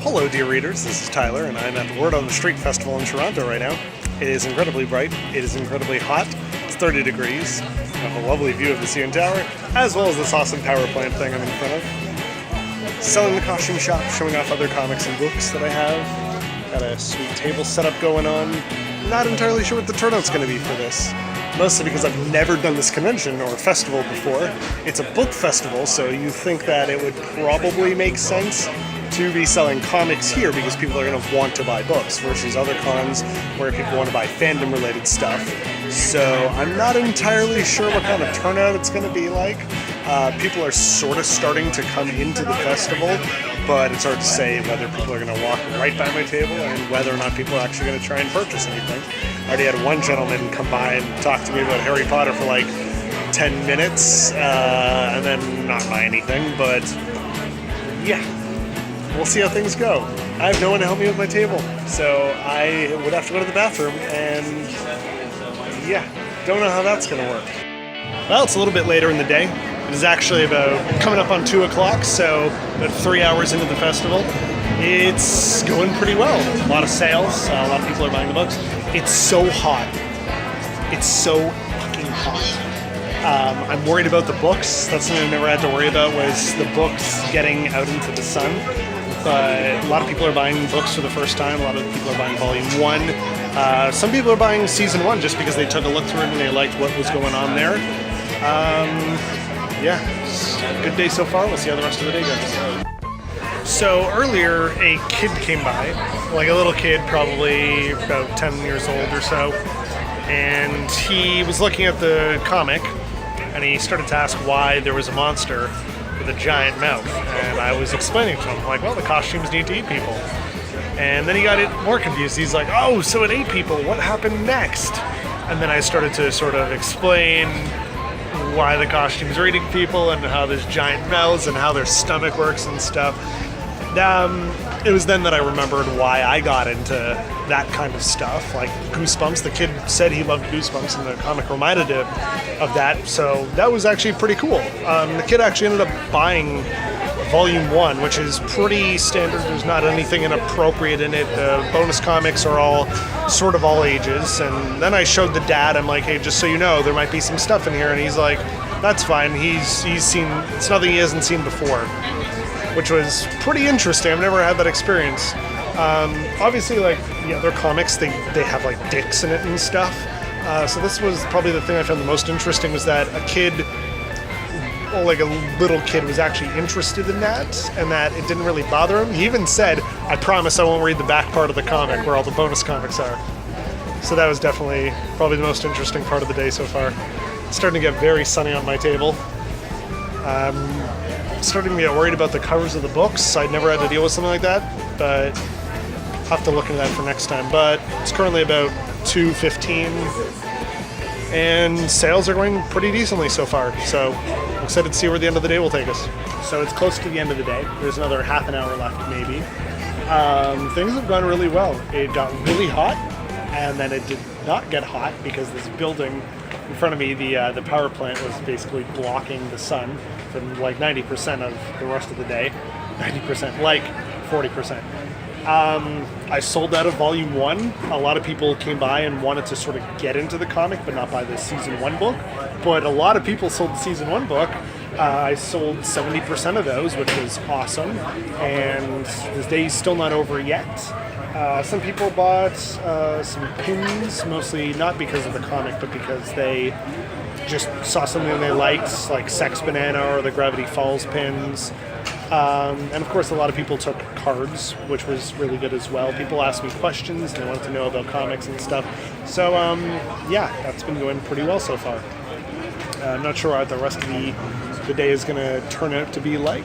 Hello dear readers, this is Tyler and I'm at the Word on the Street Festival in Toronto right now. It is incredibly bright, it is incredibly hot, it's 30 degrees, I have a lovely view of the CN Tower, as well as this awesome power plant thing I'm in front of. Selling the costume shop, showing off other comics and books that I have. Got a sweet table setup going on. Not entirely sure what the turnout's going to be for this. Mostly because I've never done this convention or festival before. It's a book festival, so you think that it would probably make sense to be selling comics here because people are going to want to buy books versus other cons where people want to buy fandom-related stuff. So I'm not entirely sure what kind of turnout it's going to be like. People are sort of starting to come into the festival, but it's hard to say whether people are going to walk right by my table and whether or not people are actually going to try and purchase anything. I already had one gentleman come by and talk to me about Harry Potter for like 10 minutes and then not buy anything, but yeah, we'll see how things go. I have no one to help me with my table, so I would have to go to the bathroom, and yeah, don't know how that's going to work. Well, it's a little bit later in the day. It is actually about coming up on 2 o'clock, so about 3 hours into the festival. It's going pretty well. A lot of sales, a lot of people are buying the books. It's so hot. It's so fucking hot. I'm worried about the books. That's something I never had to worry about, was the books getting out into the sun. But a lot of people are buying books for the first time. A lot of people are buying Volume 1. Some people are buying Season 1 just because they took a look through it and they liked what was going on there. Yeah, it's a good day so far. We'll see how the rest of the day goes. So earlier, a kid came by, like a little kid, probably about 10 years old or so, and he was looking at the comic, and he started to ask why there was a monster with a giant mouth, and I was explaining to him, like, well, the costumes need to eat people. And then he got it more confused. He's like, oh, so it ate people, what happened next? And then I started to sort of explain why the costumes are eating people and how there's giant mouths and how their stomach works and stuff. It was then that I remembered why I got into that kind of stuff, like Goosebumps. The kid said he loved Goosebumps and the comic reminded him of that, so that was actually pretty cool. The kid actually ended up buying Volume 1, which is pretty standard. There's not anything inappropriate in it. The bonus comics are all sort of all ages. And then I showed the dad, I'm like, hey, just so you know, there might be some stuff in here. And he's like, that's fine. He's seen, it's nothing he hasn't seen before, which was pretty interesting. I've never had that experience. Obviously, like the other comics, they have like dicks in it and stuff. So this was probably the thing I found the most interesting, was that a kid, like a little kid, was actually interested in that, and that it didn't really bother him. He even said, I promise I won't read the back part of the comic where all the bonus comics are. So that was definitely probably the most interesting part of the day so far. It's starting to get very sunny on my table. Starting to get worried about the covers of the books. I'd never had to deal with something like that, but I'll have to look into that for next time. But it's currently about 2:15, and sales are going pretty decently so far, so I'm excited to see where the end of the day will take us. So it's close to the end of the day. There's another half an hour left, maybe. Things have gone really well. It got really hot, and then it did not get hot because this building in front of me, the power plant, was basically blocking the sun from like 90% of the rest of the day. 90%, like 40%. I sold out of Volume 1. A lot of people came by and wanted to sort of get into the comic, but not buy the Season 1 book. But a lot of people sold the Season 1 book. I sold 70% of those, which was awesome. And the day's still not over yet. Some people bought some pins, mostly not because of the comic, but because they just saw something they liked, like Sex Banana or the Gravity Falls pins. And of course, a lot of people took cards, which was really good as well. People asked me questions, and they wanted to know about comics and stuff. So, yeah, that's been going pretty well so far. I'm not sure what the rest of the day is going to turn out to be like,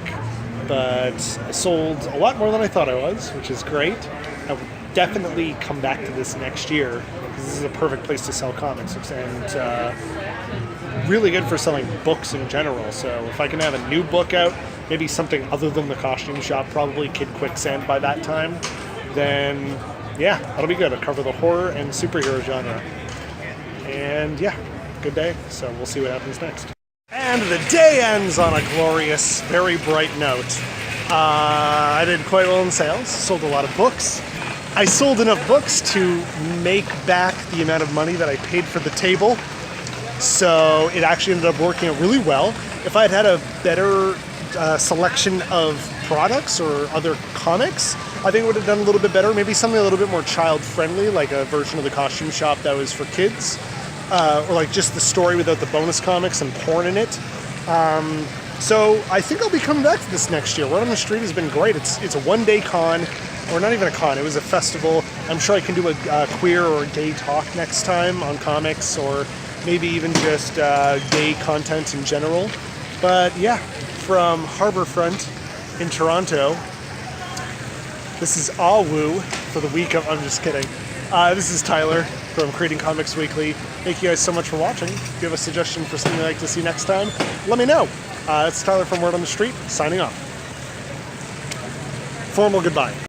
but I sold a lot more than I thought I was, which is great. I will definitely come back to this next year, because this is a perfect place to sell comics, and really good for selling books in general. So if I can have a new book out, maybe something other than the costume shop, probably Kid Quicksand by that time, then yeah, that'll be good. I'll cover the horror and superhero genre. And yeah, good day. So we'll see what happens next. And the day ends on a glorious, very bright note. I did quite well in sales, sold a lot of books. I sold enough books to make back the amount of money that I paid for the table. So it actually ended up working out really well. If I had had a better selection of products or other comics, I think it would have done a little bit better. Maybe something a little bit more child-friendly, like a version of the costume shop that was for kids. Or like just the story without the bonus comics and porn in it. So I think I'll be coming back to this next year. Word on the Street has been great. It's a one-day con, or not even a con, it was a festival. I'm sure I can do a queer or gay talk next time on comics, or maybe even just gay content in general. But yeah, from Harbourfront in Toronto, this is all woo for the week of, I'm just kidding. This is Tyler from Creating Comics Weekly. Thank you guys so much for watching. If you have a suggestion for something you'd like to see next time, let me know. It's Tyler from Word on the Street, signing off. Formal goodbye.